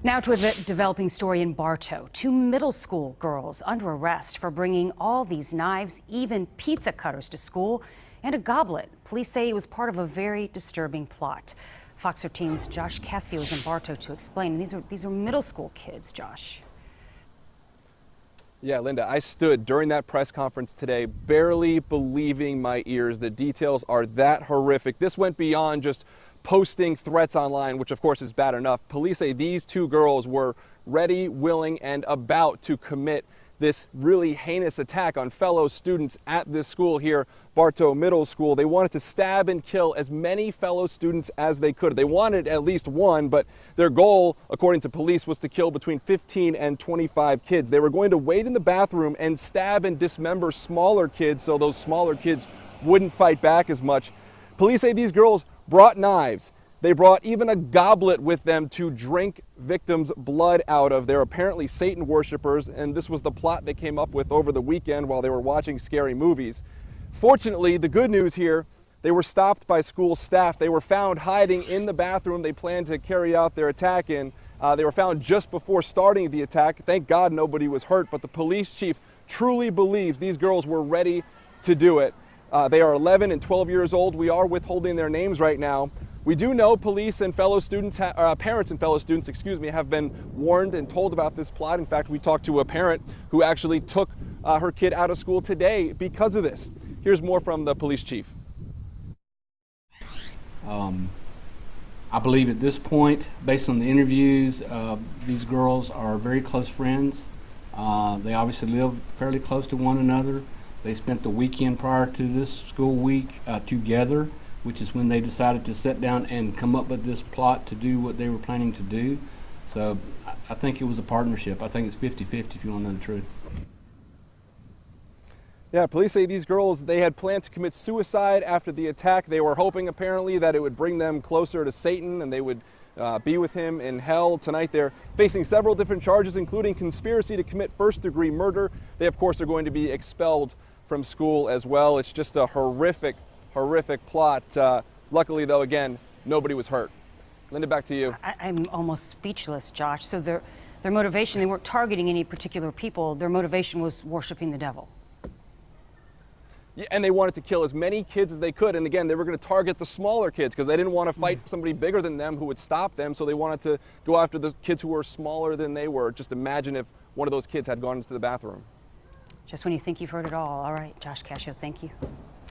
Now to a developing story in Bartow. Two middle school girls under arrest for bringing all these knives, even pizza cutters to school, and a goblet. Police say it was part of a very disturbing plot. Fox 13's Josh Cassio is in Bartow to explain. These are middle school kids, Josh. Yeah, Linda, I stood during that press conference today barely believing my ears. The details are that horrific. This went beyond just posting threats online, which of course is bad enough. Police say these two girls were ready, willing, and about to commit this really heinous attack on fellow students at this school here, Bartow Middle School. They wanted to stab and kill as many fellow students as they could. They wanted at least one, but their goal, according to police, was to kill between 15 and 25 kids. They were going to wait in the bathroom and stab and dismember smaller kids so those smaller kids wouldn't fight back as much. Police say these girls brought knives. They brought even a goblet with them to drink victims' blood out of. They're apparently Satan worshipers, and this was the plot they came up with over the weekend while they were watching scary movies. Fortunately, the good news here, they were stopped by school staff. They were found hiding in the bathroom they planned to carry out their attack in. They were found just before starting the attack. Thank God nobody was hurt, but the police chief truly believes these girls were ready to do it. They are 11 and 12 years old. We are withholding their names right now. We do know police and fellow students, parents and fellow students, have been warned and told about this plot. In fact, we talked to a parent who actually took her kid out of school today because of this. Here's more from the police chief. I believe at this point, based on the interviews, these girls are very close friends. They obviously live fairly close to one another. They spent the weekend prior to this school week together, which is when they decided to sit down and come up with this plot to do what they were planning to do. So I think it was a partnership. I think it's 50-50 if you want to know the truth. Yeah, police say these girls, they had planned to commit suicide after the attack. They were hoping apparently that it would bring them closer to Satan and they would be with him in hell. Tonight they're facing several different charges, including conspiracy to commit first-degree murder. They, of course, are going to be expelled from school as well. It's just a horrific plot. Luckily, though, again, nobody was hurt. Linda, back to you. I'm almost speechless, Josh. So their motivation, they weren't targeting any particular people. Their motivation was worshiping the devil. Yeah, and they wanted to kill as many kids as they could. And again, they were going to target the smaller kids because they didn't want to fight somebody bigger than them who would stop them. So they wanted to go after the kids who were smaller than they were. Just imagine if one of those kids had gone into the bathroom. Just when you think you've heard it all. All right, Josh Cassio, thank you.